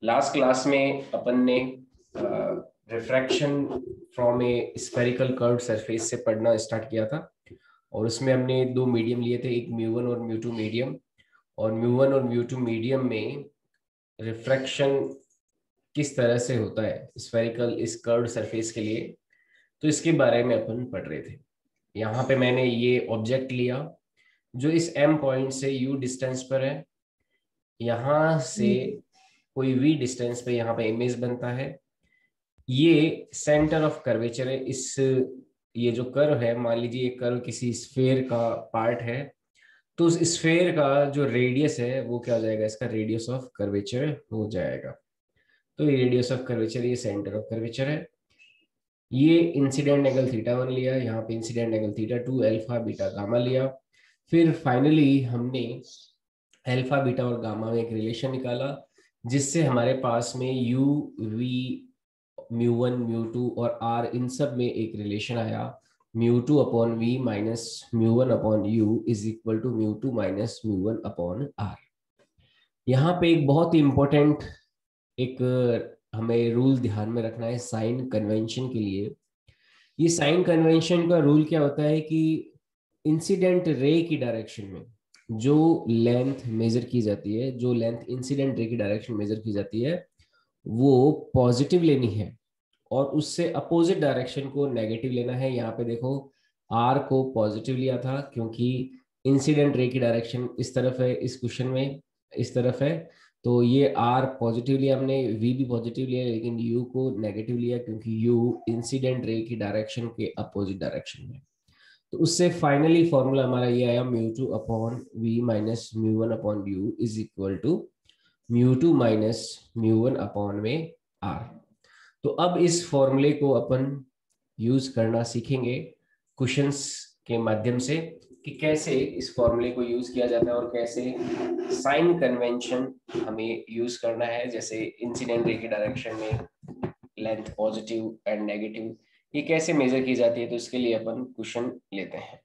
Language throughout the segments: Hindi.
लास्ट क्लास में अपन ने refraction from A spherical curved surface से पढ़ना स्टार्ट किया था और उसमें हमने दो मीडियम लिए थे, एक म्यू वन और म्यू टू मीडियम। और म्यू वन और म्यू टू मीडियम में रिफ्रैक्शन किस तरह से होता है स्फेरिकल इस कर्व्ड सरफेस के लिए, तो इसके बारे में अपन पढ़ रहे थे। यहाँ पे मैंने ये ऑब्जेक्ट लिया जो इस एम पॉइंट से यू डिस्टेंस पर है, यहाँ से कोई वी डिस्टेंस पे यहाँ पे इमेज बनता है। ये सेंटर ऑफ कर्वेचर है। इस ये जो कर्व है, मान लीजिए ये कर्व किसी स्फेयर का पार्ट है, तो उस स्फेयर का जो रेडियस है वो क्या हो जाएगा, इसका रेडियस ऑफ कर्वेचर हो जाएगा। तो ये रेडियस ऑफ कर्वेचर, ये सेंटर ऑफ कर्वेचर है। ये इंसिडेंट एंगल थीटा वन लिया, यहाँ पे incident angle theta two, alpha beta gamma लिया। फिर फाइनली हमने अल्फा बीटा और गामा में एक रिलेशन निकाला जिससे हमारे पास में U V mu one mu two और आर इन सब में एक रिलेशन आया। Mu two upon V minus mu one upon U is equal to mu two minus mu one upon R. यहाँ पे एक बहुत ही इंपॉर्टेंट एक हमें रूल ध्यान में रखना है साइन कन्वेंशन के लिए। ये साइन कन्वेंशन का रूल क्या होता है कि इंसिडेंट रे की डायरेक्शन में जो लेंथ मेजर की जाती है, जो लेंथ इंसिडेंट रे की डायरेक्शन मेजर की जाती है वो पॉजिटिव लेनी है और उससे अपोजिट डायरेक्शन को नेगेटिव लेना है। यहाँ पे देखो आर को पॉजिटिव लिया था क्योंकि इंसिडेंट रे की डायरेक्शन इस तरफ है, इस क्वेश्चन में इस तरफ है, तो ये आर पॉजिटिव लिया हमने, वी भी पॉजिटिव लिया, लेकिन यू को नेगेटिव लिया क्योंकि यू इंसिडेंट रे की डायरेक्शन के अपोजिट डायरेक्शन में। तो उससे फाइनली फॉर्मूला हमारा ये आया mu two upon V minus mu one upon U is equal to mu two minus mu one upon में आर। तो अब इस फॉर्मूले को अपन यूज करना सीखेंगे क्वेश्चंस के माध्यम से कि कैसे इस फॉर्मूले को यूज किया जाता है और कैसे साइन कन्वेंशन हमें यूज करना है। जैसे इंसिडेंट रे की डायरेक्शन में लेंथ पॉजिटिव एंड नेगेटिव ये कैसे मेजर की जाती है, तो इसके लिए अपन क्वेश्चन लेते हैं।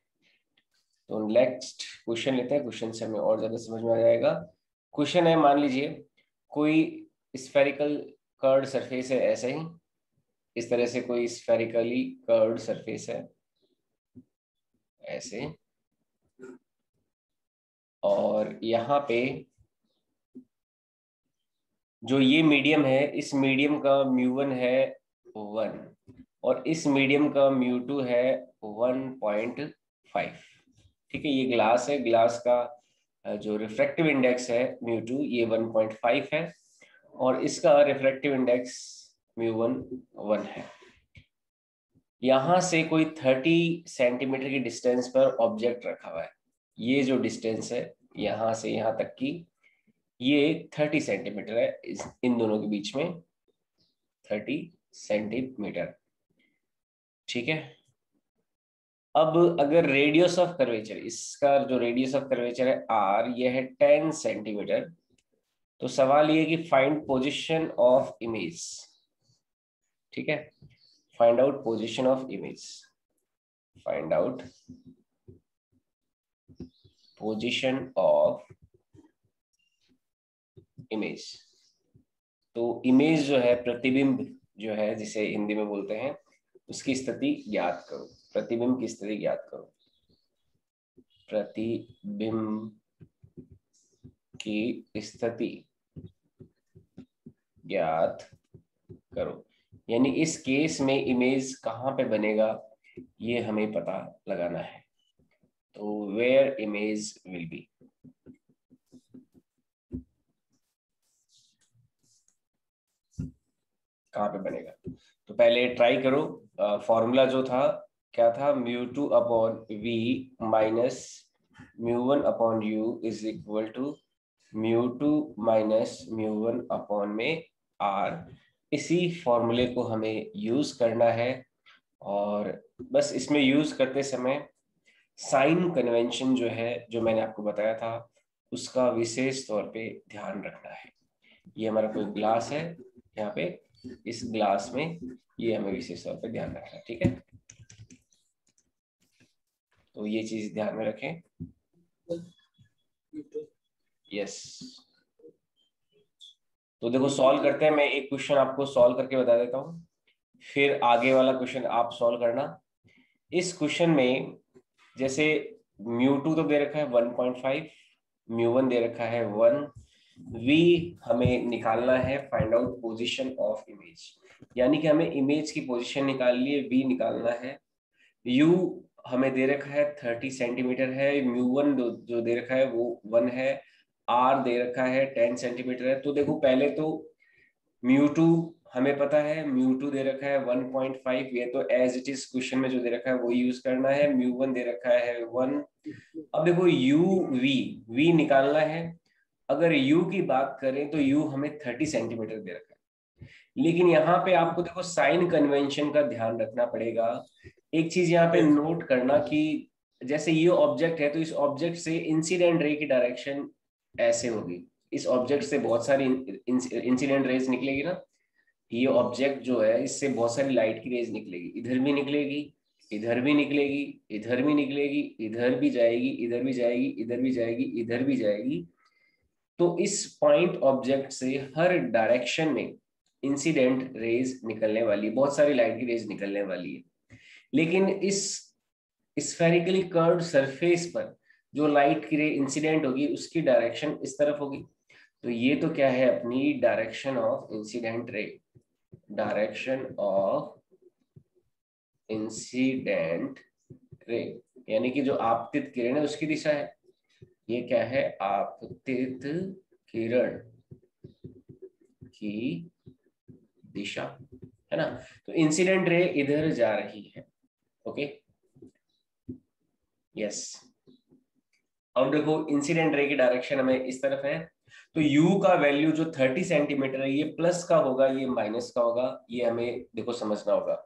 तो नेक्स्ट क्वेश्चन लेते हैं, क्वेश्चन से हमें और ज्यादा समझ में आ जाएगा। क्वेश्चन है, मान लीजिए कोई स्फेरिकल कर्व्ड सरफेस है, ऐसे ही इस तरह से कोई स्फेरिकली कर्व्ड सरफेस है ऐसे, और यहाँ पे जो ये मीडियम है इस मीडियम का म्यू वन है वन और इस मीडियम का म्यू टू है 1.5। ठीक है, ये ग्लास है, ग्लास का जो रिफ्रैक्टिव इंडेक्स है म्यू टू ये 1.5 है और इसका रिफ्रैक्टिव इंडेक्स म्यू वन 1 है। यहां से कोई 30 सेंटीमीटर की डिस्टेंस पर ऑब्जेक्ट रखा हुआ है। ये जो डिस्टेंस है यहां से यहां तक की ये 30 सेंटीमीटर है, इन दोनों के बीच में 30 सेंटीमीटर। ठीक है, अब अगर रेडियस ऑफ कर्वेचर, इसका जो रेडियस ऑफ कर्वेचर है आर, ये है 10 सेंटीमीटर, तो सवाल ये कि फाइंड पोजीशन ऑफ इमेज। ठीक है, find out position of image, find out position of image. तो इमेज जो है, प्रतिबिंब जो है जिसे हिंदी में बोलते हैं, उसकी स्थिति ज्ञात करो। प्रतिबिंब की स्थिति ज्ञात करो, प्रतिबिंब की स्थिति ज्ञात करो। यानी इस केस में इमेज कहां पे बनेगा ये हमें पता लगाना है। तो वेयर इमेज विल बी, कहां पे बनेगा। तो पहले ट्राई करो। फॉर्मूला जो था क्या था, mu two upon V minus mu one upon U is equal to mu two minus mu one upon में आर। इसी फॉर्मूले को हमें यूज करना है और बस इसमें यूज करते समय साइन कन्वेंशन जो है, जो मैंने आपको बताया था, उसका विशेष तौर पे ध्यान रखना है। ये हमारा कोई ग्लास है, यहाँ पे इस ग्लास में ये हमें विशेष तौर पे ध्यान रखना है। ठीक है, तो ये चीज ध्यान में रखें। यस, तो देखो सॉल्व करते हैं, मैं एक क्वेश्चन आपको सॉल्व करके बता देता हूँ, फिर आगे वाला क्वेश्चन आप सॉल्व करना। इस क्वेश्चन में जैसे μ2 तो दे रखा है 1.5, μ1 दे रखा है 1, v हमें निकालना है, find out position of image, यानी कि हमें इमेज की पोजीशन निकालनी है, v निकालना है। u हमें दे रखा है 30 सेंटीमीटर है, μ1 जो दे रखा है वो 1 है, r दे रखा है 10 सेंटीमीटर है। तो देखो पहले तो μ2 हमें पता है, μ2 दे रखा है 1.5, ये तो एज इट इज क्वेश्चन में जो दे रखा है वो यूज करना है। μ1 दे रखा है 1। अब देखो v निकालना है। अगर u की बात करें तो u हमें 30 सेंटीमीटर दे रखा है, लेकिन यहाँ पे आपको देखो साइन कन्वेंशन का ध्यान रखना पड़ेगा। एक चीज यहाँ पे नोट करना कि जैसे ये ऑब्जेक्ट है तो इस ऑब्जेक्ट से इंसिडेंट रे की डायरेक्शन ऐसे होगी, इस ऑब्जेक्ट से बहुत सारी इंसिडेंट रेज निकलेगी ना, ये ऑब्जेक्ट जो है इससे बहुत सारी लाइट की रेज निकलेगी, इधर भी निकलेगी, इधर भी निकलेगी, इधर भी निकलेगी, इधर भी जाएगी, इधर भी जाएगी, इधर भी जाएगी, इधर भी जाएगी। तो इस पॉइंट ऑब्जेक्ट से हर डायरेक्शन में इंसिडेंट रेज निकलने वाली, बहुत सारी लाइट की रेज निकलने वाली है। लेकिन इस स्फेरिकली कर्व्ड सरफेस पर जो लाइट की रे इंसिडेंट होगी उसकी डायरेक्शन इस तरफ होगी। तो ये तो क्या है अपनी direction of incident ray, direction of incident ray, यानी कि जो आपतित किरण है उसकी दिशा है। ये क्या है, आपतित किरण की दिशा, है ना। तो इंसिडेंट रे इधर जा रही है, ओके, यस। अब देखो इंसिडेंट रे की डायरेक्शन हमें इस तरफ है, तो u का वैल्यू जो 30 सेंटीमीटर है ये प्लस का होगा, ये माइनस का होगा, ये हमें देखो समझना होगा।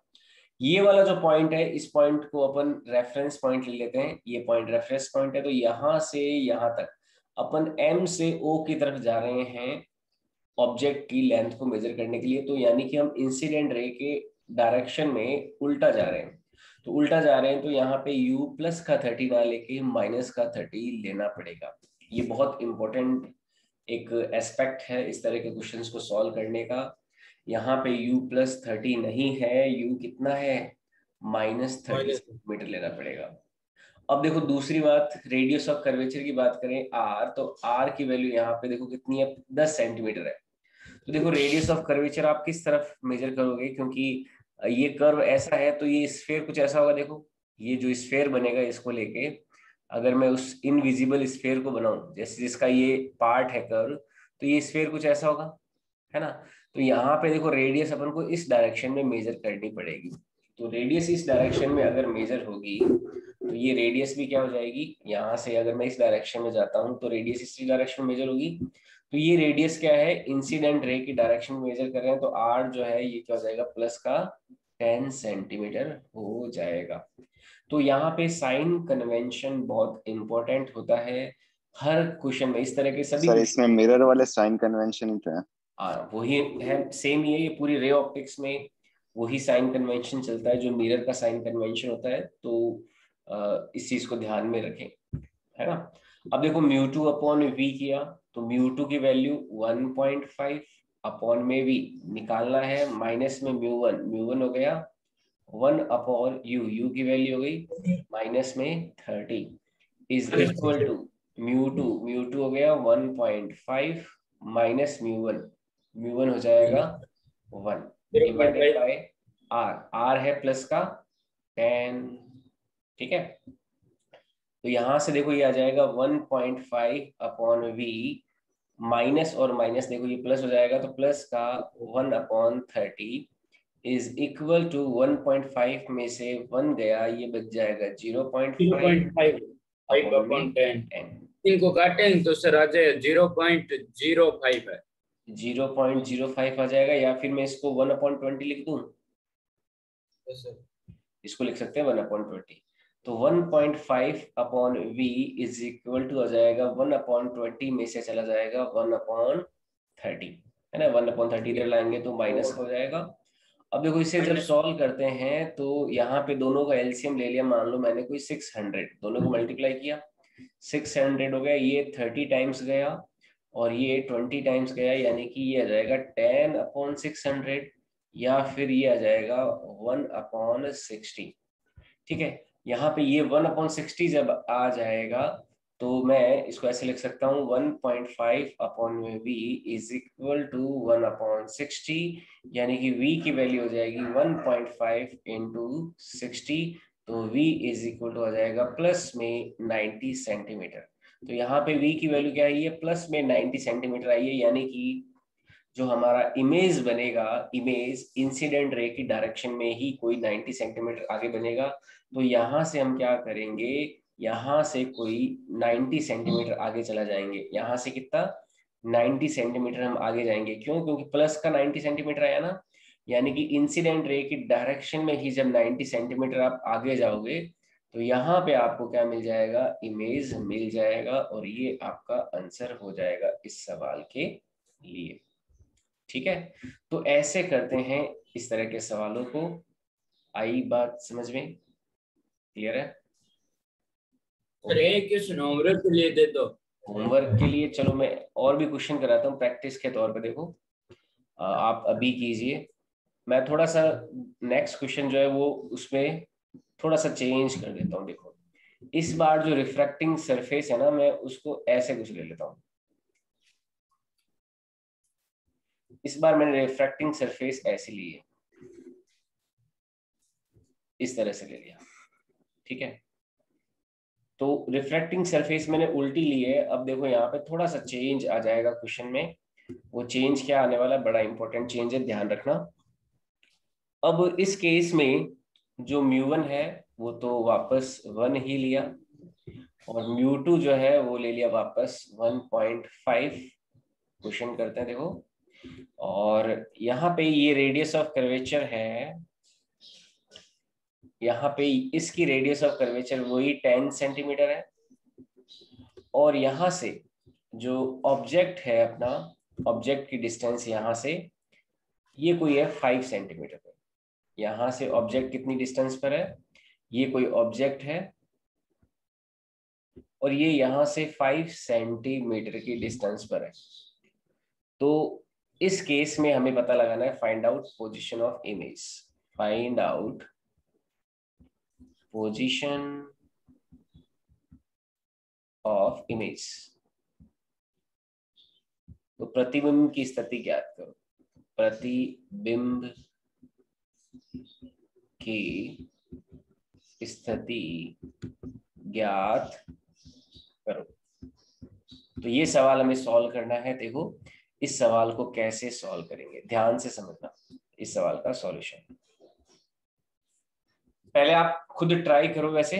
ये वाला जो पॉइंट है इस पॉइंट को अपन रेफरेंस पॉइंट ले लेते हैं, ये पॉइंट रेफरेंस पॉइंट है। तो यहां से यहां तक अपन m से o की तरफ जा रहे हैं ऑब्जेक्ट की लेंथ को मेजर करने के लिए, तो यानी कि हम इंसिडेंट रे के डायरेक्शन में उल्टा जा रहे हैं। तो उल्टा जा रहे हैं तो यहाँ पे u प्लस का 30 ना लेके माइनस का 30 लेना पड़ेगा। ये बहुत इंपॉर्टेंट एक एस्पेक्ट है इस तरह के क्वेश्चंस को सॉल्व करने का। यहाँ पे u प्लस 30 नहीं है, u कितना है, माइनस 30 सेंटीमीटर लेना पड़ेगा। अब देखो दूसरी बात, रेडियस ऑफ कर्वेचर की बात करें r, तो r की वैल्यू यहाँ पे देखो कितनी है, 10 सेंटीमीटर है। तो देखो रेडियस ऑफ कर्वेचर आप किस तरफ मेजर करोगे, क्योंकि ये कर्व ऐसा है तो ये स्फेयर कुछ ऐसा होगा। देखो ये जो स्फेयर बनेगा इसको लेके अगर मैं उस इनविजिबल स्फेयर को बनाऊं, जैसे जिसका ये पार्ट है कर्व, तो ये स्फेयर कुछ ऐसा होगा, है ना। तो यहाँ पे देखो रेडियस अपन को इस डायरेक्शन में मेजर करनी पड़ेगी। तो रेडियस इस डायरेक्शन में अगर मेजर होगी तो ये रेडियस भी क्या हो जाएगी, यहाँ से अगर मैं इस डायरेक्शन में जाता हूँ तो रेडियस इस डायरेक्शन में मेजर होगी। तो ये रेडियस क्या है, इंसिडेंट रे की डायरेक्शन में मेजर कर रहे हैं, तो r जो है ये क्या हो जाएगा, प्लस का 10 सेंटीमीटर हो जाएगा। तो यहाँ पे साइन कन्वेंशन बहुत इंपॉर्टेंट होता है हर क्वेश्चन में, इस तरह के सभी सर इसमें मिरर वाले साइन कन्वेंशन ही तो है। वही है, सेम ही है, ये पूरी रे ऑप्टिक्स में वही साइन कन्वेंशन चलता है जो मिरर का साइन कन्वेंशन होता है। तो इस चीज को ध्यान में रखें, है ना। अब देखो μ2 अपॉन v किया, तो μ2 की वैल्यू 1.5 अपॉन में v निकालना है, माइनस में μ1 हो गया 1 अपॉन u की वैल्यू हो गई माइनस में 30 इज इक्वल टू μ2 हो गया 1.5 माइनस μ1 हो जाएगा 1 डिवाइडेड बाय r है प्लस का 10, ठीक है। तो यहां से देखो ये आ जाएगा 1.5 अपॉन v, माइनस और माइनस देखो ये प्लस हो जाएगा, तो प्लस का 1 अपॉन 30 इज इक्वल टू 1.5 में से 1 गया, ये बच जाएगा 0.5 अपॉन 10। इनको काटेंगे तो सर आ जाए 0.05 है, 0.05 आ जाएगा, या फिर मैं इसको 1/20 लिख दूं, इसको लिख सकते हैं 1/20। तो 1.5 upon v is equal to आ जाएगा 1/20 में से चला जाएगा 1/30, है ना। 1/30 इधर लाएंगे तो माइनस हो जाएगा। अब देखो इसे जब सॉल्व करते हैं तो यहाँ पे दोनों का एलसीएम ले लिया, मान लो मैंने कोई 600, दोनों को मल्टीप्लाई किया 600 हो गया, ये 30 टाइम्स गया और ये 20 टाइम्स गया, यानी कि ये आ जाएगा 10/600, या फिर ये आ जाएगा 1/60। ठीक है, यहाँ पे ये 1/60 जब आ जाएगा तो मैं इसको ऐसे लिख सकता हूँ 1.5/v इज इक्वल टू 1/60, यानी कि v की वैल्यू हो जाएगी 1.5 इंटू 60, तो v इज इक्वल टू आ जाएगा प्लस में 90 सेंटीमीटर। तो यहाँ पे v की वैल्यू क्या आई है, प्लस में 90 सेंटीमीटर आई है, यानी कि जो हमारा इमेज बनेगा, इमेज इंसिडेंट रे की डायरेक्शन में ही कोई 90 सेंटीमीटर आगे बनेगा। तो यहाँ से हम क्या करेंगे, यहाँ से कोई 90 सेंटीमीटर आगे चला जाएंगे। यहाँ से कितना, 90 सेंटीमीटर हम आगे जाएंगे। क्यों, क्योंकि प्लस का 90 सेंटीमीटर आया ना, यानी कि इंसिडेंट रे की डायरेक्शन में ही जब 90 सेंटीमीटर आप आगे जाओगे तो यहाँ पे आपको क्या मिल जाएगा, इमेज मिल जाएगा, और ये आपका आंसर हो जाएगा इस सवाल के लिए। ठीक है, तो ऐसे करते हैं इस तरह के सवालों को। आई बात समझ में, क्लियर है? अरे क्वेश्चन होमवर्क के लिए दे दो। होमवर्क के लिए चलो मैं और भी क्वेश्चन कराता हूँ प्रैक्टिस के तौर पे। देखो आप अभी कीजिए, मैं थोड़ा सा नेक्स्ट क्वेश्चन जो है वो उसमें थोड़ा सा चेंज कर देता हूँ। देखो इस बार जो रिफ्रैक्टिंग सरफेस है ना, मैं उसको ऐसे कुछ ले लेता हूँ। इस बार मैंने रिफ्रैक्टिंग सरफेस ऐसे ली है, इस तरह से ले लिया। ठीक है, तो रिफ्रैक्टिंग सरफेस मैंने उल्टी ली है। अब देखो यहाँ पे थोड़ा सा चेंज आ जाएगा क्वेश्चन में। वो चेंज क्या आने वाला है, बड़ा इंपॉर्टेंट चेंज है, ध्यान रखना। अब इस केस में जो म्यू1 है वो तो वापस 1 ही लिया, और म्यू2 जो है वो ले लिया वापस 1.5। क्वेश्चन करते हैं देखो, और यहाँ पे ये रेडियस ऑफ कर्वेचर है, यहाँ पे इसकी रेडियस ऑफ कर्वेचर वही 10 सेंटीमीटर है, और यहाँ से जो ऑब्जेक्ट है अपना, ऑब्जेक्ट की डिस्टेंस यहाँ से ये कोई है 5 सेंटीमीटर पे। यहाँ से ऑब्जेक्ट कितनी डिस्टेंस पर है, ये कोई ऑब्जेक्ट है और ये यहाँ से 5 सेंटीमीटर की डिस्टेंस पर है। तो इस केस में हमें पता लगाना है find out position of image. Find out position of image. तो प्रतिबिंब की स्थिति ज्ञात करो। प्रतिबिंब की स्थिति ज्ञात करो। तो ये सवाल हमें सॉल्व करना है। देखो इस सवाल को कैसे सॉल्व करेंगे, ध्यान से समझना इस सवाल का सॉल्यूशन। पहले आप खुद ट्राई करो। वैसे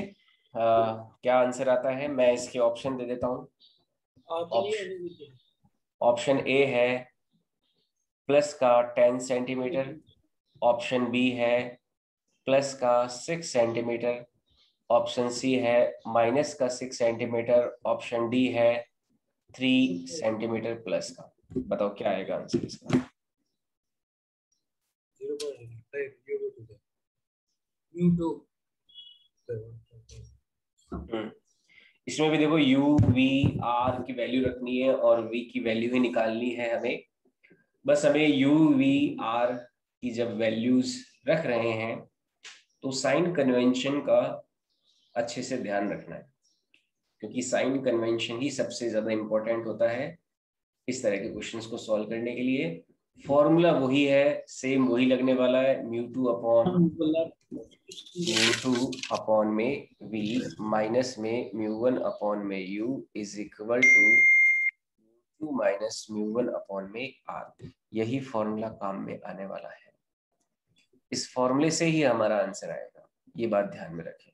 क्या आंसर आता है, मैं इसके ऑप्शन दे देता हूँ। ऑप्शन ए है प्लस का 10 सेंटीमीटर, ऑप्शन बी है प्लस का 6 सेंटीमीटर, ऑप्शन सी है माइनस का 6 सेंटीमीटर, ऑप्शन डी है 3 सेंटीमीटर प्लस का। बताओ क्या आएगा आंसर इसका। इसमें भी देखो u v r की वैल्यू रखनी है और v की वैल्यू ही निकालनी है हमें। बस हमें u v r की जब वैल्यूज रख रहे हैं तो साइन कन्वेंशन का अच्छे से ध्यान रखना है, क्योंकि साइन कन्वेंशन ही सबसे ज्यादा इंपॉर्टेंट होता है इस तरह के क्वेश्चंस को सॉल्व करने के लिए। फॉर्मूला वही है, सेम वही लगने वाला है, म्यू2 अपॉन में v माइनस में म्यू1 अपॉन में u is equal to minus mu one upon में r। यही फॉर्मूला काम में आने वाला है। इस फॉर्मूले से ही हमारा आंसर आएगा, ये बात ध्यान में रखें।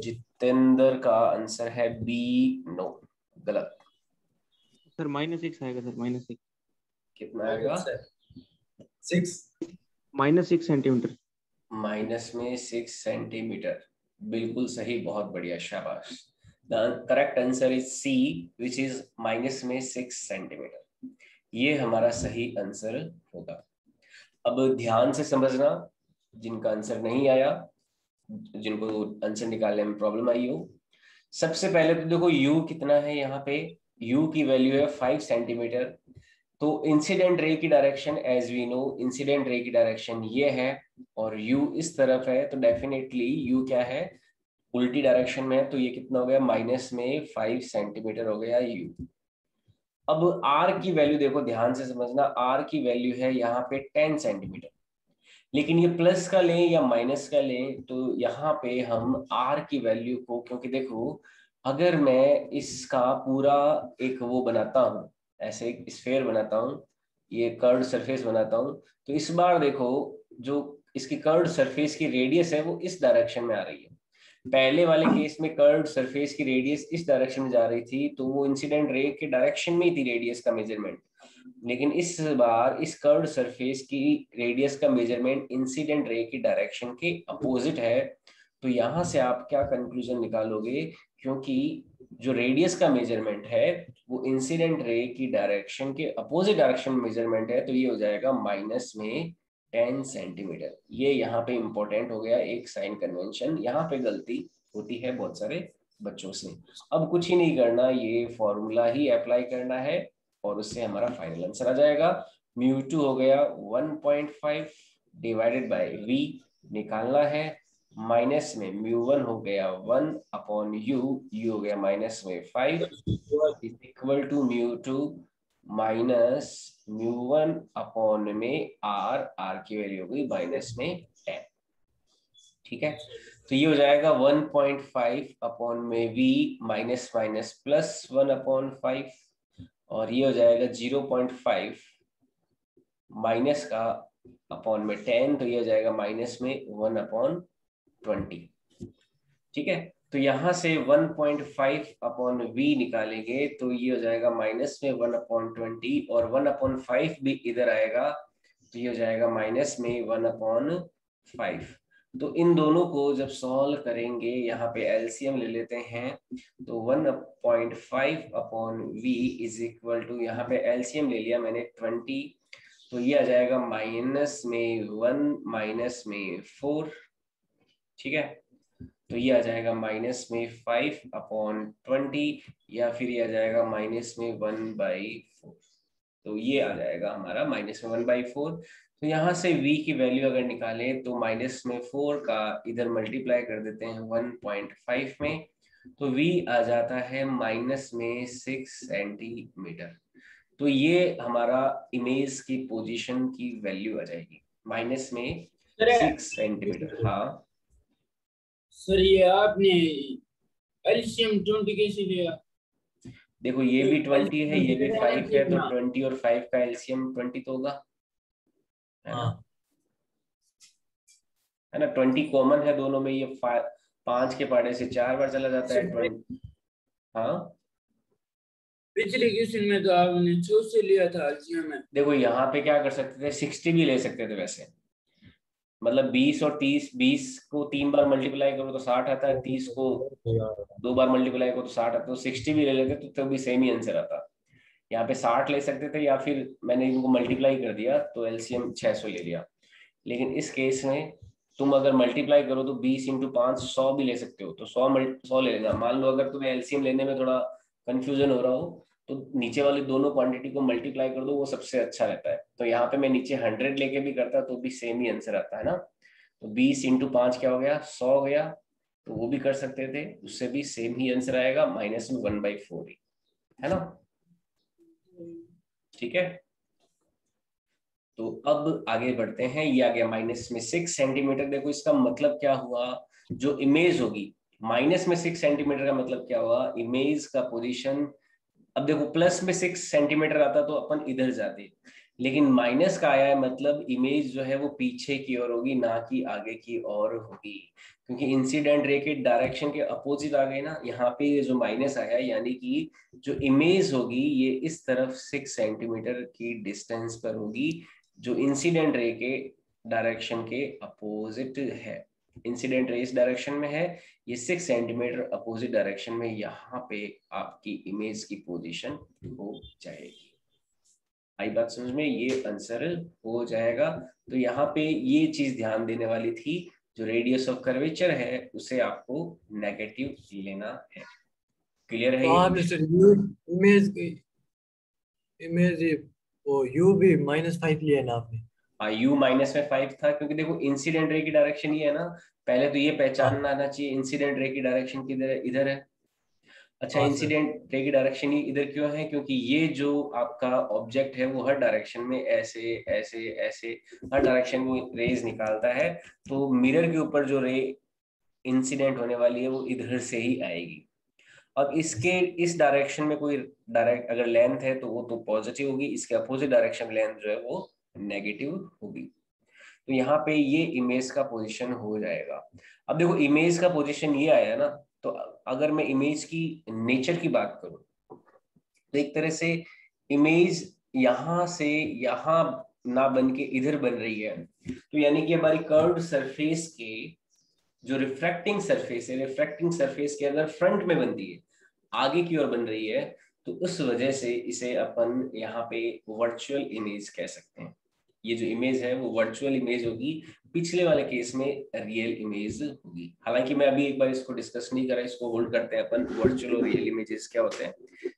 जितेंद्र का आंसर है बी, नो, गलत। सर -6 आएगा सर, -6। कितना आएगा? 6 -6 सेंटीमीटर। माइनस में 6 सेंटीमीटर, बिल्कुल सही, बहुत बढ़िया, शाबाश। The correct answer is C which is minus में 6 सेंटीमीटर। ये हमारा सही आंसर होगा। अब ध्यान से समझना, जिनका आंसर नहीं आया, जिनको आंसर निकालने में प्रॉब्लम आई हो। सबसे पहले तो देखो u कितना है, यहाँ पे u की वैल्यू है 5 सेंटीमीटर। तो इंसिडेंट रे की direction as we know, incident ray की डायरेक्शन ये है और u इस तरफ है, तो डेफिनेटली u क्या है, उल्टी डायरेक्शन में है, तो ये कितना हो गया, माइनस में 5 सेंटीमीटर हो गया u। अब r की वैल्यू देखो ध्यान से समझना, r की वैल्यू है यहाँ पे 10 सेंटीमीटर, लेकिन ये प्लस का लें या माइनस का लें, तो यहाँ पे हम r की वैल्यू को, क्योंकि देखो अगर मैं इसका पूरा एक वो बनाता हूँ, ऐसे एक स्फेयर बनाता हूँ, ये कर्व्ड सरफेस बनाता हूँ, तो इस बार देखो जो इसकी कर्व्ड सरफेस की रेडियस है वो इस डायरेक्शन में आ रही है। पहले वाले केस में कर्व्ड सरफेस की रेडियस इस डायरेक्शन में जा रही थी, तो वो इंसिडेंट रे के डायरेक्शन में ही थी रेडियस का मेजरमेंट। लेकिन इस बार इस कर्व्ड सरफेस की रेडियस का मेजरमेंट इंसिडेंट रे की डायरेक्शन के अपोजिट है। तो यहां से आप क्या कंक्लूजन निकालोगे, क्योंकि जो रेडियस का मेजरमेंट है वो इंसिडेंट रे की डायरेक्शन के अपोजिट डायरेक्शन में मेजरमेंट है, तो ये हो जाएगा माइनस में 10 सेंटीमीटर। ये यहाँ पे इंपॉर्टेंट हो गया एक साइन कन्वेंशन, यहाँ पे गलती होती है बहुत सारे बच्चों से। अब कुछ ही नहीं करना, ये फॉर्मूला ही अप्लाई करना है और उससे हमारा फाइनल आंसर आ जाएगा। μ2 हो गया 1.5 डिवाइडेड बाय v निकालना है, माइनस में μ1 हो गया 1 अपॉन u हो गया माइनस में 5 is equal to μ2 minus μ1 upon में r की वैल्यू हो गई माइनस में 10। ठीक है, तो ये हो जाएगा 1.5 अपॉन में v minus minus plus 1 upon 5, और ये हो जाएगा 0.5 माइनस का अपॉन में 10, तो ये हो जाएगा माइनस में 1 अपॉन 20। ठीक है, तो यहां से 1.5 अपॉन v निकालेंगे तो ये हो जाएगा माइनस में 1 अपॉन 20, और 1 अपॉन 5 भी इधर आएगा, तो ये हो जाएगा माइनस में 1 अपॉन 5। तो इन दोनों को जब सॉल्व करेंगे, यहाँ पे एलसीएम ले लेते हैं, तो 1.5 upon v is equal to, यहाँ पे एलसीएम ले लिया मैंने 20, तो ये आ जाएगा माइनस में 1 माइनस में 4। ठीक है, तो ये आ जाएगा माइनस में 5 अपॉन 20, या फिर ये आ जाएगा माइनस में 1/4। तो ये आ जाएगा हमारा माइनस में 1/4। तो यहाँ से v की वैल्यू अगर निकालें तो माइनस में 4 का इधर मल्टीप्लाई कर देते हैं 1.5 में, तो v आ जाता है माइनस में 6 सेंटीमीटर। तो ये हमारा इमेज की पोजीशन की वैल्यू आ जाएगी माइनस में 6 सेंटीमीटर। हाँ सर, ये आपने एलसीएम 20 कैसे लिया? देखो ये भी 20 है, ये भी 5 है, तो 20 और 5 का एलसीएम 20 तो होगा, है ना? है ना, 20 कॉमन है दोनों में, ये 5 के पाड़े से 4 बार चला जाता है 20। हाँ पिछले क्वेश्चन में तो आपने 4 से लिया था एलसीएम में। देखो यहाँ पे क्या कर सकते थे, 60 भी ले सकते थे वैसे, मतलब 20 और 30, 20 को 3 बार मल्टीप्लाई करो तो 60 आता है, 30 को 2 बार मल्टीप्लाई करो तो 60 आता है, तो 60 भी ले लेते तो भी सेम ही आंसर आता। यहाँ पे 60 ले सकते थे, या फिर मैंने इनको मल्टीप्लाई कर दिया तो एलसीएम 600 ले लिया। लेकिन इस केस में तुम अगर मल्टीप्लाई करो तो 20 इंटू 5 100 भी ले सकते हो, तो 100 ले लेना। मान लो अगर तुम्हें एलसीएम लेने में थोड़ा कंफ्यूजन हो रहा हो, तो नीचे वाली दोनों क्वांटिटी को मल्टीप्लाई कर दो, वो सबसे अच्छा रहता है। तो यहाँ पे मैं नीचे 100 लेके भी करता तो भी सेम ही आंसर आता है ना। तो 20 इंटू 5 क्या हो गया, 100 हो गया, तो वो भी कर सकते थे, उससे भी सेम ही आंसर आएगा, माइनस में 1/4 ही, है ना? ठीक है, तो अब आगे बढ़ते हैं। ये आ गया माइनस में 6 सेंटीमीटर। देखो इसका मतलब क्या हुआ, जो इमेज होगी माइनस में 6 सेंटीमीटर का मतलब क्या हुआ, इमेज का पोजीशन। अब देखो प्लस में 6 सेंटीमीटर आता तो अपन इधर जाते, लेकिन माइनस का आया है, मतलब इमेज जो है वो पीछे की ओर होगी, ना कि आगे की ओर होगी, क्योंकि इंसिडेंट रे के डायरेक्शन के अपोजिट आ गए ना। यहाँ पे ये जो माइनस आया है, यानी कि जो इमेज होगी ये इस तरफ 6 सेंटीमीटर की डिस्टेंस पर होगी, जो इंसिडेंट रे के डायरेक्शन के अपोजिट है। इंसिडेंट रे इस डायरेक्शन में है, ये 6 सेंटीमीटर अपोजिट डायरेक्शन में, यहाँ पे आपकी इमेज की पोजीशन हो जाएगी। आई बात समझ में, ये आंसर हो जाएगा। तो यहाँ पे ये चीज ध्यान देने वाली थी, जो रेडियस ऑफ कर्वेचर है उसे आपको नेगेटिव लेना है। क्लियर है तो ये? आपने सर इमेज इमेज वो यू भी -5 लिया ना आपने? हाँ, u -5 था, क्योंकि देखो इंसिडेंट रे की डायरेक्शन ये है ना, पहले तो ये हाँ पहचानना आना चाहिए इंसिडेंट रे की डायरेक्शन किधर है, इधर है। अच्छा, हाँ सर। इंसिडेंट रे की डायरेक्शन ही इधर क्यों है? क्योंकि ये जो आपका ऑब्जेक्ट है वो हर डायरेक्शन में ऐसे ऐसे ऐसे हर डायरेक्शन में रेज निकालता है, तो मिरर के ऊपर जो रे इंसिडेंट होने वाली है वो इधर से ही आएगी। अब इसके इस डायरेक्शन में कोई डायरेक्ट अगर लेंथ है तो वो तो पॉजिटिव होगी, इसके अपोजिट डायरेक्शन लेंथ जो है वो नेगेटिव होगी। तो यहाँ पे ये इमेज का पोजीशन हो जाएगा। अब देखो इमेज का पोजीशन ये आया ना, तो अगर मैं इमेज की नेचर की बात करूं तो एक तरह से इमेज यहाँ से यहाँ ना बन के इधर बन रही है, तो यानी कि हमारी कर्व्ड सरफेस के जो रिफ्रैक्टिंग सरफेस है, रिफ्रैक्टिंग सरफेस के अंदर फ्रंट में बनती है, आगे की ओर बन रही है, तो उस वजह से इसे अपन यहाँ पे वर्चुअल इमेज कह सकते हैं। ये जो इमेज है वो वर्चुअल इमेज होगी, पिछले वाले केस में रियल इमेज होगी। हालांकि मैं अभी एक बार इसको डिस्कस नहीं कर रहा, इसको होल्ड करते हैं अपन, वर्चुअल और रियल इमेजेस क्या होते हैं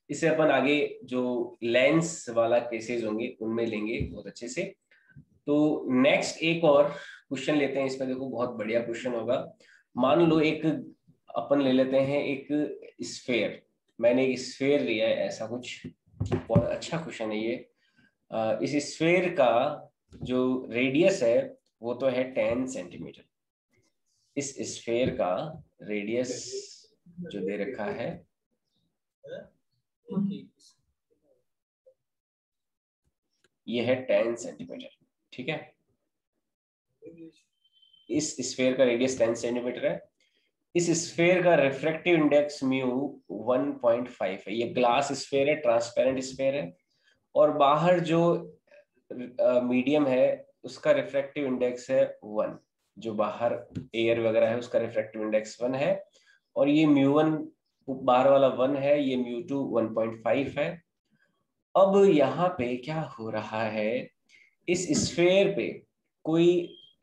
इसे अपन आगे जो लेंस वाला केसेस होंगे उनमें लेंगे बहुत अच्छे से। तो नेक्स्ट एक और क्वेश्चन लेते हैं, इसमें देखो बहुत बढ़िया क्वेश्चन होगा। मान लो एक अपन ले लेते हैं एक स्फेयर, मैंने एक स्फेयर लिया है ऐसा कुछ, बहुत अच्छा क्वेश्चन है ये। इस स्फेयर का जो रेडियस है वो तो है 10 सेंटीमीटर। इस स्फेयर का रेडियस जो दे रखा है ये है 10 सेंटीमीटर, ठीक है। इस स्फेयर का रेडियस 10 सेंटीमीटर है। इस स्फेयर का रिफ्रैक्टिव इंडेक्स म्यू 1.5 है। ये ग्लास स्फेयर है, ट्रांसपेरेंट स्फेयर है, और बाहर जो मीडियम है उसका रिफ्रैक्टिव इंडेक्स है 1। जो बाहर एयर वगैरह है उसका रिफ्रैक्टिव इंडेक्स 1 है, और ये म्यू 1 बाहर वाला 1 है, ये म्यू 2 1.5 है। अब यहाँ पे क्या हो रहा है, इस स्फेयर पे कोई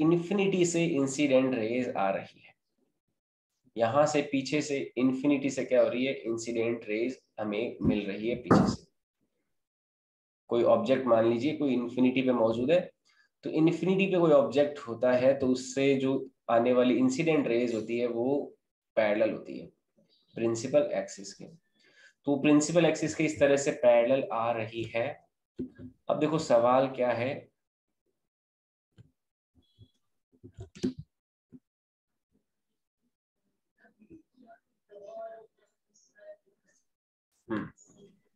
इन्फिनिटी से इंसिडेंट रेज आ रही है, यहां से पीछे से इन्फिनिटी से क्या हो रही है, इंसिडेंट रेज हमें मिल रही है पीछे से। कोई ऑब्जेक्ट मान लीजिए कोई इन्फिनिटी पे मौजूद है, तो इन्फिनिटी पे कोई ऑब्जेक्ट होता है तो उससे जो आने वाली इंसिडेंट रेज होती है वो पैरेलल होती है प्रिंसिपल एक्सिस के। तो प्रिंसिपल एक्सिस के इस तरह से पैरेलल आ रही है। अब देखो सवाल क्या है,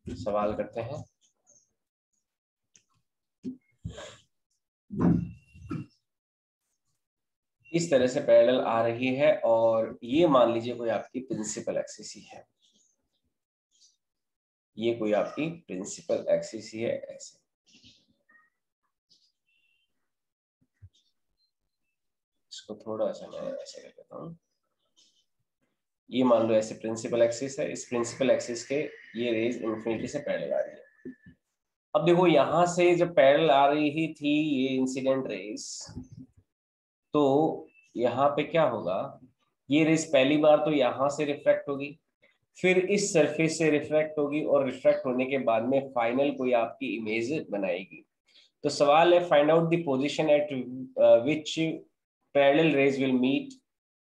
सवाल करते हैं। इस तरह से पैरेलल आ रही है, और ये मान लीजिए कोई आपकी प्रिंसिपल एक्सिस ही है, ये कोई आपकी प्रिंसिपल एक्सिस ही है ऐसे। इसको थोड़ा सा मैं ऐसे कर देता हूँ, ये मान लो ऐसे प्रिंसिपल एक्सिस है, इस प्रिंसिपल एक्सिस के ये रेज इन्फिनिटी से पैरेलल आ रही है। अब देखो यहां से जब पैरेलल आ रही थी ये इंसिडेंट रेज, तो यहाँ पे क्या होगा, ये रेज पहली बार तो यहाँ से रिफ्रैक्ट होगी, फिर इस सरफेस से रिफ्रैक्ट होगी, और रिफ्रैक्ट होने के बाद में फाइनल कोई आपकी इमेज बनाएगी। तो सवाल है find out the position at which parallel rays will meet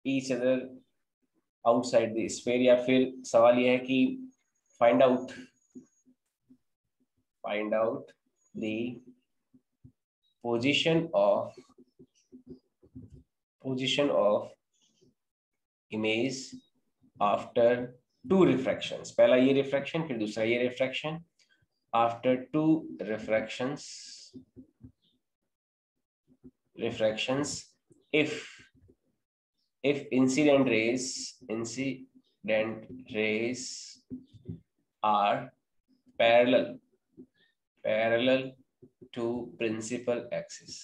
each other outside the sphere, या फिर सवाल यह है कि find out the position of image after 2 refractions. पहला ये रिफ्रैक्शन, फिर दूसरा ये refraction. After 2 refractions if incident rays are parallel to principal axis।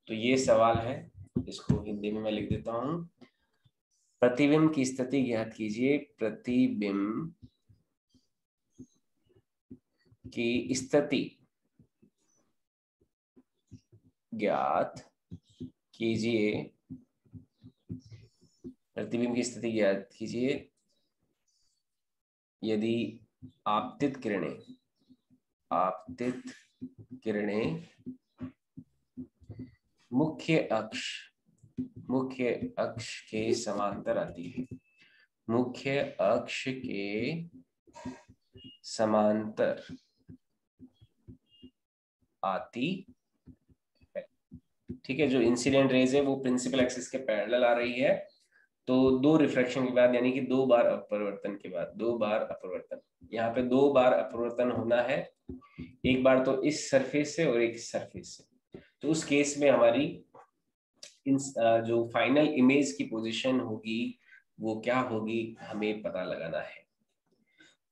तो ये सवाल है, इसको हिंदी में मैं लिख देता हूं। प्रतिबिंब की स्थिति ज्ञात कीजिए। प्रतिबिंब की स्थिति ज्ञात कीजिए, प्रतिबिंब की स्थिति ज्ञात कीजिए यदि आपतित किरणें मुख्य अक्ष के समांतर आती है, मुख्य अक्ष के समांतर आती है। ठीक है, जो इंसिडेंट रेज है वो प्रिंसिपल एक्सिस के पैरेलल आ रही है, तो दो रिफ्रैक्शन के बाद यानी कि दो बार अपवर्तन के बाद, दो बार अपवर्तन, यहाँ पे दो बार अपवर्तन होना है, एक बार तो इस सरफेस से और एक इस सरफेस से। तो उस केस में हमारी जो फाइनल इमेज की पोजीशन होगी वो क्या होगी हमें पता लगाना है।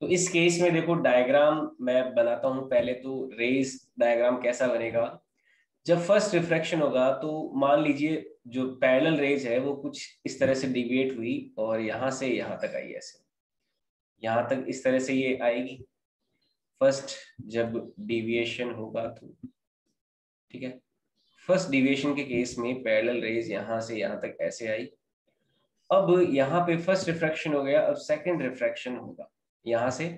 तो इस केस में देखो डायग्राम मैं बनाता हूं पहले। तो रेज डायग्राम कैसा बनेगा, जब फर्स्ट रिफ्रैक्शन होगा तो मान लीजिए जो पैरेलल रेज है वो कुछ इस तरह से डिविएट हुई और यहां से यहां तक आई, ऐसे यहां तक इस तरह से ये आएगी फर्स्ट जब डिविएशन होगा तो। ठीक है, फर्स्ट डिविएशन के केस में पैरेलल रेज यहां से यहां तक ऐसे आई। अब यहाँ पे फर्स्ट रिफ्रैक्शन हो गया, अब सेकंड रिफ्रैक्शन होगा यहाँ से।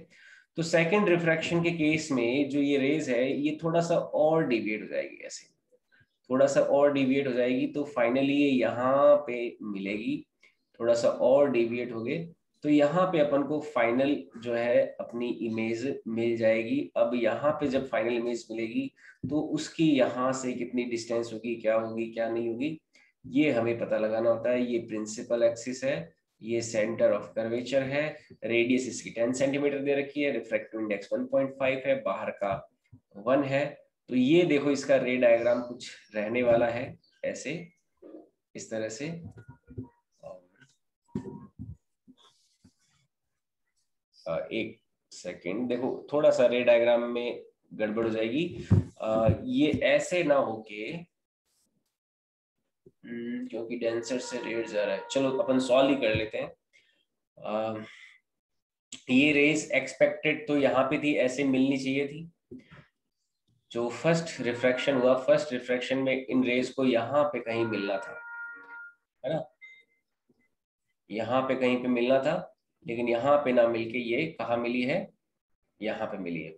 तो सेकंड रिफ्रैक्शन के केस में जो ये रेज है ये थोड़ा सा और डिविएट हो जाएगी, ऐसे थोड़ा सा और डिविएट हो जाएगी, तो फाइनली ये यहाँ पे मिलेगी, थोड़ा सा और डिविएट हो गए तो यहाँ पे अपन को फाइनल जो है अपनी इमेज मिल जाएगी। अब यहाँ पे जब फाइनल इमेज मिलेगी तो उसकी यहाँ से कितनी डिस्टेंस होगी, क्या होगी क्या नहीं होगी, ये हमें पता लगाना होता है। ये प्रिंसिपल एक्सिस है, ये सेंटर ऑफ कर्वेचर है, रेडियस इसकी 10 सेंटीमीटर दे रखी है, रिफ्रैक्टिव इंडेक्स 1.5 है, बाहर का 1 है। तो ये देखो इसका रे डायग्राम कुछ रहने वाला है ऐसे, इस तरह से। एक सेकेंड, देखो थोड़ा सा रे डायग्राम में गड़बड़ हो जाएगी। ये ऐसे ना होके, क्योंकि डेंसर से रेड जा रहा है, चलो अपन सॉल्व ही कर लेते हैं। ये रेस एक्सपेक्टेड तो यहाँ पे थी, ऐसे मिलनी चाहिए थी। जो फर्स्ट रिफ्रैक्शन हुआ, फर्स्ट रिफ्रैक्शन में इन रेस को यहाँ पे कहीं मिलना था, है ना, यहाँ पे कहीं पे मिलना था, लेकिन यहाँ पे ना मिलके ये कहाँ मिली है, यहाँ पे मिली है।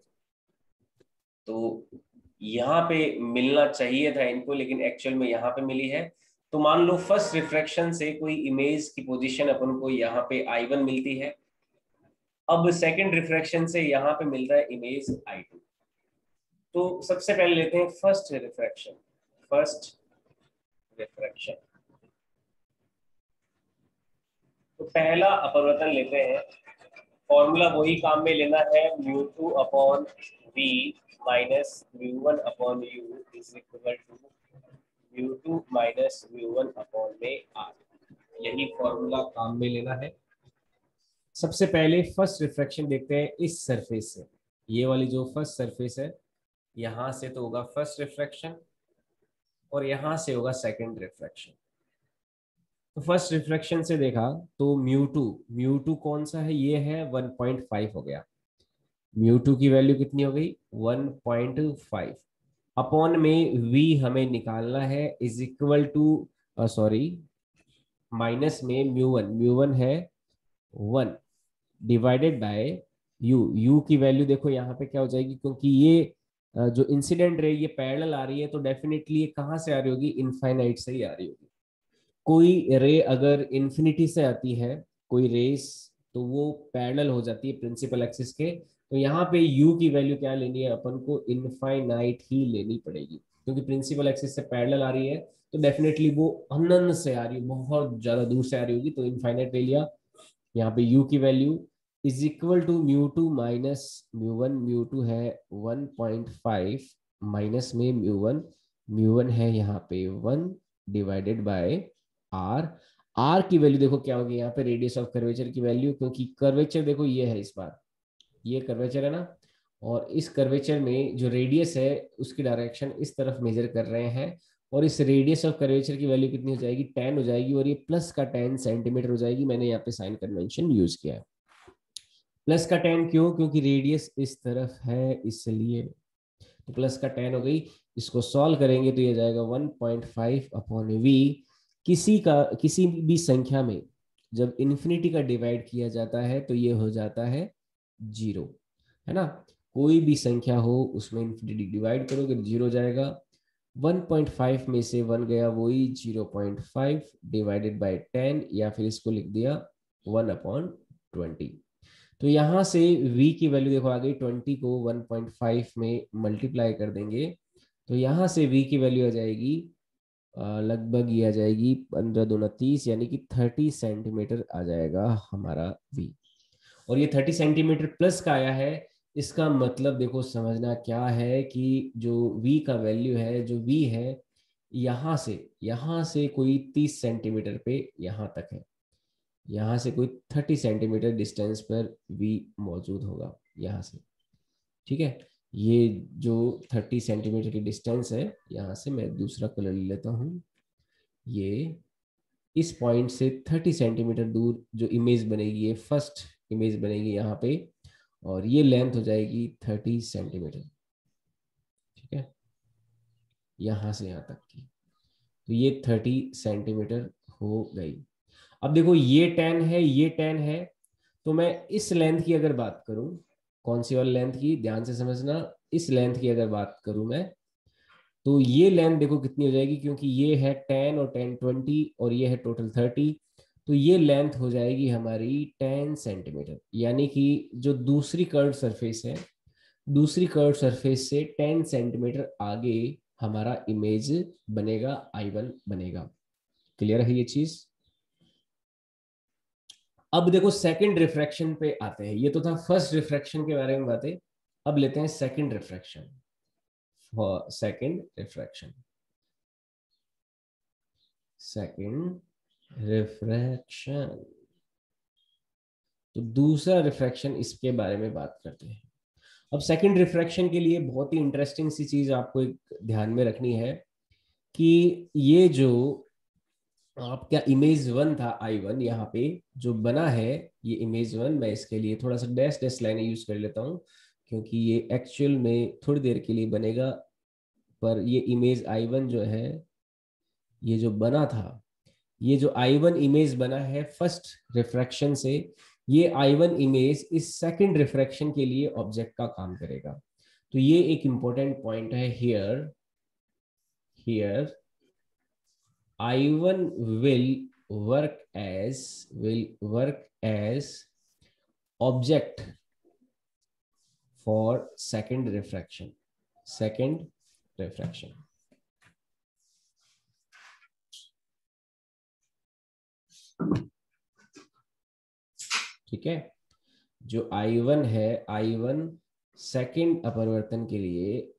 तो यहाँ पे मिलना चाहिए था इनको, लेकिन एक्चुअल में यहाँ पे मिली है। तो मान लो फर्स्ट रिफ्रैक्शन से कोई इमेज की पोजीशन अपन को यहाँ पे I1 मिलती है, अब सेकंड रिफ्रैक्शन से यहाँ पे मिल रहा है इमेज I2। तो सबसे पहले लेते हैं फर्स्ट रिफ्रैक्शन। तो पहला अपवर्तन लेते हैं, फॉर्मूला वही काम में लेना है, μ2/v minus μ1/u is equal to μ2 minus μ1/r। यही फॉर्मूला काम में लेना है। सबसे पहले फर्स्ट रिफ्रैक्शन देखते हैं इस सरफेस से, ये वाली जो फर्स्ट सरफेस है, यहां से तो होगा फर्स्ट रिफ्रैक्शन और यहां से होगा सेकंड रिफ्रैक्शन। तो फर्स्ट रिफ्रैक्शन से देखा तो μ2 कौन सा है, ये है 1.5 हो गया। μ2 की वैल्यू कितनी हो गई 1.5 अपॉन में v हमें निकालना है is equal to sorry minus में μ1 है 1 डिवाइडेड बाय u की वैल्यू देखो यहाँ पे क्या हो जाएगी, क्योंकि ये जो इंसिडेंट रे ये पैरेलल आ रही है तो डेफिनेटली ये कहाँ से आ रही होगी, इनफाइनाइट से ही आ रही होगी। कोई रे अगर इन्फिनिटी से आती है कोई रेस तो वो पैरेलल हो जाती है प्रिंसिपल एक्सिस के। तो यहाँ पे u की वैल्यू क्या लेनी है अपन को, इनफाइनाइट ही लेनी पड़ेगी, क्योंकि प्रिंसिपल एक्सिस से पैरेलल आ रही है तो डेफिनेटली वो अनंत से आ रही है, बहुत ज्यादा दूर से आ रही होगी, तो इनफाइनाइट ले लिया। यहाँ पे u की value is equal to μ2 minus μ1, μ2 है 1.5 माइनस में μ1 है यहाँ पे 1 डिवाइडेड बाय r की वैल्यू देखो क्या होगी यहाँ पे, रेडियस ऑफ कर्वेचर की वैल्यू, क्योंकि कर्वेचर देखो ये है, इस बार ये कर्वेचर है ना, और इस कर्वेचर में जो रेडियस है उसकी डायरेक्शन इस तरफ मेजर कर रहे हैं, और इस रेडियस ऑफ कर्वेचर की वैल्यू कितनी हो जाएगी 10 हो जाएगी, और ये प्लस का 10 सेंटीमीटर हो जाएगी। मैंने यहाँ पे साइन कन्वेंशन यूज किया है। प्लस का 10 क्यों? क्योंकि रेडियस इस तरफ है इसलिए, तो प्लस का 10 हो गई। इसको सॉल्व करेंगे तो ये जाएगा 1.5 अपॉन वी। किसी भी संख्या में जब इन्फिनिटी का डिवाइड किया जाता है तो ये हो जाता है 0, है ना। कोई भी संख्या हो उसमें इन्फिनिटी डिवाइड करोगे तो 0 जाएगा। 1.5 में से 1 गया, वही 0.5 डिवाइडेड बाय 10, या फिर इसको लिख दिया 1/20। तो यहाँ से v की वैल्यू देखो आ गई, 20 को 1.5 में मल्टीप्लाई कर देंगे तो यहाँ से v की वैल्यू आ जाएगी लगभग ये आ जाएगी 15 दूना 30, यानी कि 30 सेंटीमीटर आ जाएगा हमारा v। और ये 30 सेंटीमीटर प्लस का आया है, इसका मतलब देखो समझना क्या है कि जो v का वैल्यू है, जो v है यहाँ से कोई 30 सेंटीमीटर पे यहाँ तक है, यहाँ से कोई 30 सेंटीमीटर डिस्टेंस पर v मौजूद होगा यहाँ से, ठीक है। ये जो 30 सेंटीमीटर की डिस्टेंस है, यहाँ से मैं दूसरा कलर ले लेता हूँ, ये इस पॉइंट से 30 सेंटीमीटर दूर जो इमेज बनेगी, ये फर्स्ट इमेज बनेगी यहाँ पे, और ये लेंथ हो जाएगी 30 सेंटीमीटर, ठीक है, यहाँ से यहाँ तक की। तो ये 30 सेंटीमीटर हो गई। अब देखो ये 10 है, ये 10 है, तो मैं इस लेंथ की अगर बात करूं, कौन सी वाली लेंथ की, ध्यान से समझना, इस लेंथ की अगर बात करूं मैं, तो ये लेंथ देखो कितनी हो जाएगी, क्योंकि ये है 10 और 10 20 और ये है टोटल 30, तो ये लेंथ हो जाएगी हमारी 10 सेंटीमीटर। यानी कि जो दूसरी कर्व सरफेस है, दूसरी कर्व सरफेस से 10 सेंटीमीटर आगे हमारा इमेज बनेगा, I1 बनेगा। क्लियर है ये चीज? अब देखो सेकंड रिफ्रैक्शन पे आते हैं। ये तो था फर्स्ट रिफ्रैक्शन के बारे में बातें, अब लेते हैं second refraction. Second refraction, second refraction, तो दूसरा रिफ्रैक्शन, इसके बारे में बात करते हैं। अब सेकंड रिफ्रैक्शन के लिए बहुत ही इंटरेस्टिंग सी चीज आपको एक ध्यान में रखनी है कि ये जो आपका इमेज 1 था I1, यहाँ पे जो बना है ये इमेज 1, मैं इसके लिए थोड़ा सा डैश डैश लाइनें यूज कर लेता हूँ क्योंकि ये एक्चुअल में थोड़ी देर के लिए बनेगा, पर ये इमेज I1 जो है, ये जो बना था, ये जो I1 इमेज बना है फर्स्ट रिफ्रैक्शन से, ये I1 इमेज इस सेकंड रिफ्रैक्शन के लिए ऑब्जेक्ट का काम करेगा। तो ये एक इंपॉर्टेंट पॉइंट है here. I1 will work as object for second refraction. ठीक है, जो I1 है, I1 सेकंड अपवर्तन के लिए,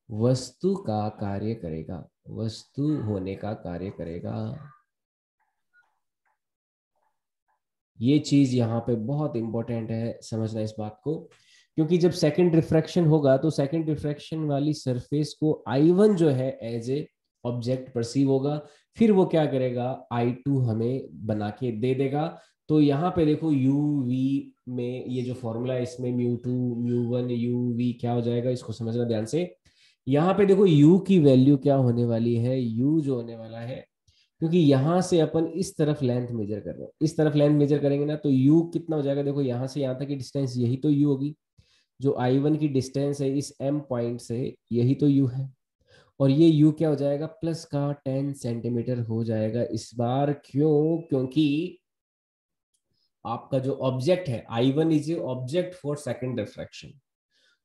वस्तु का कार्य करेगा, वस्तु होने का कार्य करेगा। ये चीज यहाँ पे बहुत इंपॉर्टेंट है समझना इस बात को, क्योंकि जब सेकंड रिफ्रैक्शन होगा तो सेकंड रिफ्रैक्शन वाली सरफेस को I1 जो है एज ए ऑब्जेक्ट परसीव होगा, फिर वो क्या करेगा, I2 हमें बना के दे देगा। तो यहाँ पे देखो uv में ये जो फॉर्मूला है, इसमें μ2 μ1 uv क्या हो जाएगा, इसको समझना ध्यान से। यहाँ पे देखो u की वैल्यू क्या होने वाली है, u जो होने वाला है, क्योंकि यहां से अपन इस तरफ लेंथ मेजर कर रहे हैं, इस तरफ लेंथ मेजर करेंगे ना, तो u कितना हो जाएगा, देखो यहां से यहां तक की डिस्टेंस, यही तो u होगी। जो I1 की डिस्टेंस है इस m पॉइंट से, यही तो u है। और ये u क्या हो जाएगा, प्लस का 10 सेंटीमीटर हो जाएगा इस बार। क्यों? क्योंकि आपका जो ऑब्जेक्ट है, I1 is a object for second refraction,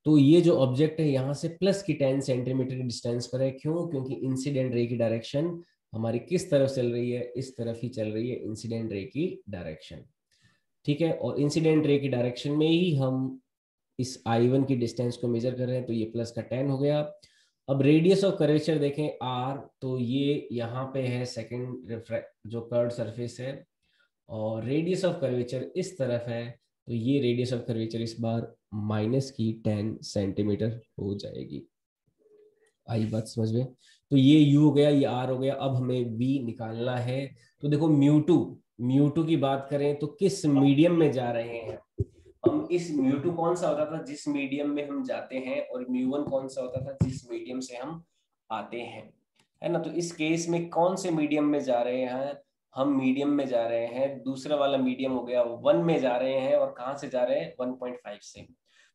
तो ये जो ऑब्जेक्ट है यहाँ से प्लस की 10 सेंटीमीटर की डिस्टेंस पर है। क्यों? क्योंकि इंसिडेंट रे की डायरेक्शन हमारी किस तरफ चल रही है, इस तरफ ही चल रही है, इंसिडेंट रे की डायरेक्शन, ठीक है। और इंसिडेंट रे की डायरेक्शन में ही हम इस I1 की डिस्टेंस को मेजर कर रहे हैं, तो ये प्लस का 10 हो गया। अब रेडियस ऑफ कर्वेचर देखें r, तो ये यहाँ पे है सेकंड रिफ्रैक्ट जो कर्व सरफेस है, और रेडियस ऑफ कर्वेचर इस तरफ है, तो ये रेडियस ऑफ कर्वेचर इस बार माइनस की 10 सेंटीमीटर हो जाएगी। आई बात समझ में? तो ये u हो गया, ये r हो गया। अब हमें v निकालना है। तो देखो म्यू टू की बात करें तो किस मीडियम में जा रहे हैं हम। इस म्यू टू कौन सा होता था जिस मीडियम में हम जाते हैं, और म्यू1 कौन सा होता था जिस मीडियम से हम आते हैं, है ना। तो इस केस में कौन से मीडियम में जा रहे हैं हम, मीडियम में जा रहे हैं। दूसरा वाला मीडियम हो गया 1 में जा रहे हैं, और कहां से जा रहे हैं 1.5 से।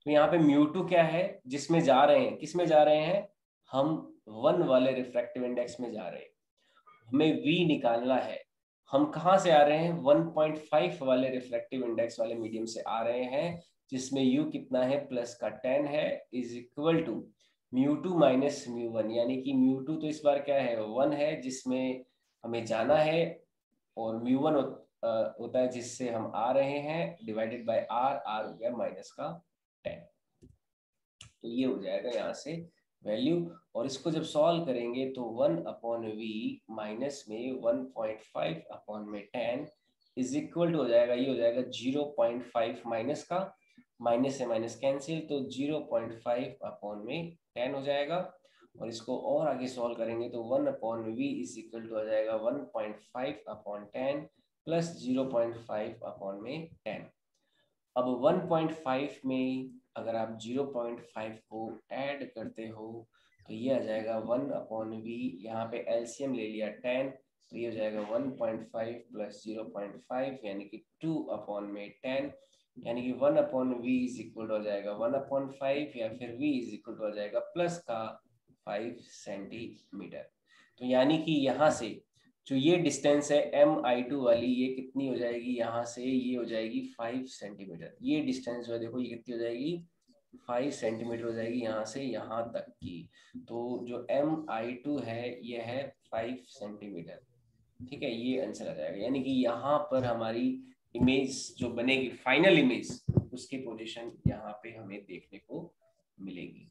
तो यहाँ पे म्यू2 क्या है जिसमें जा रहे हैं, किस में जा रहे हैं हम, 1 वाले रिफ्रैक्टिव इंडेक्स में जा रहे हैं। हमें v निकालना है, हम कहां से आ रहे हैं 1.5 वाले रिफ्रैक्टिव इंडेक्स वाले मीडियम से आ रहे हैं, जिसमें u कितना है प्लस का 10 है, इज इक्वल टू म्यू2 माइनस म्यू1। यानी कि म्यू2 तो इस बार क्या है 1 है जिसमें हमें जाना है, और म्यू1 होता है जिससे हम आ रहे हैं, डिवाइडेड बाय r हो गया माइनस का 10। तो ये हो जाएगा यहाँ से वैल्यू, और इसको जब सॉल्व करेंगे तो 1/v माइनस में 1.5 अपॉन में 10 इज इक्वल टू हो जाएगा, ये हो जाएगा 0.5 माइनस का, माइनस से माइनस कैंसिल, तो 0.5 अपॉन में 10 हो जाएगा। और इसको और आगे सॉल्व करेंगे तो 1/v इज इक्वल टू हो जाएगा 1.5 अपॉन 10 प्लस 0.5 अपॉन में 10। अब 1.5 में अगर आप 0.5 को ऐड करते हो तो ये आ जाएगा 1/v, यहाँ पे एलसीएम ले लिया 10, तो ये हो जाएगा 1.5 प्लस 0.5 यानी कि 2/10, यानी कि 1/v इज इक्वल हो जाएगा 1/5, या फिर v इज इक्वल हो जाएगा प्लस का 5 सेंटीमीटर। तो यानी कि यहाँ से जो ये डिस्टेंस है mi2 वाली, ये कितनी हो जाएगी यहाँ से, ये हो जाएगी 5 सेंटीमीटर। ये डिस्टेंस जो है देखो ये कितनी हो जाएगी 5 सेंटीमीटर हो जाएगी यहाँ से यहाँ तक की। तो जो mi2 है ये है 5 सेंटीमीटर, ठीक है, ये आंसर आ जाएगा। यानी कि यहाँ पर हमारी इमेज जो बनेगी फाइनल इमेज, उसकी पोजीशन यहाँ पे हमें देखने को मिलेगी।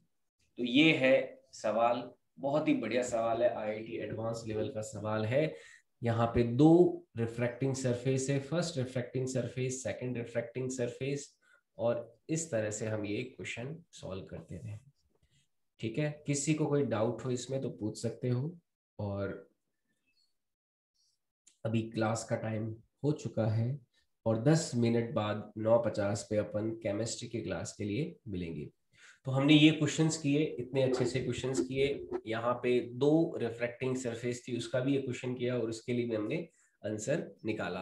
तो ये है सवाल, बहुत ही बढ़िया सवाल है, आईआईटी एडवांस लेवल का सवाल है। यहाँ पे 2 रिफ्रैक्टिंग सरफेस है, first refracting surface, second refracting surface, और इस तरह से हम ये क्वेश्चन सॉल्व करते रहे। ठीक है, किसी को कोई डाउट हो इसमें तो पूछ सकते हो। और अभी क्लास का टाइम हो चुका है, और 10 मिनट बाद 9:50 पे अपन केमिस्ट्री की क्लास के लिए मिलेंगे। तो हमने ये क्वेश्चंस किए, इतने अच्छे से क्वेश्चंस किए। यहाँ पे 2 रिफ्रैक्टिंग सरफेस थी, उसका भी ये क्वेश्चन किया, और उसके लिए भी हमने आंसर निकाला।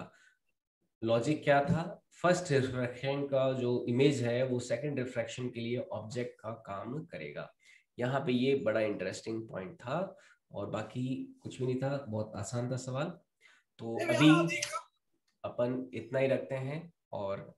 लॉजिक क्या था, फर्स्ट रिफ्रैक्शन का जो इमेज है वो सेकंड रिफ्रैक्शन के लिए ऑब्जेक्ट का काम करेगा। यहाँ पे ये बड़ा इंटरेस्टिंग पॉइंट था, और बाकी कुछ भी नहीं था, बहुत आसान था सवाल। तो अभी अपन इतना ही रखते हैं, और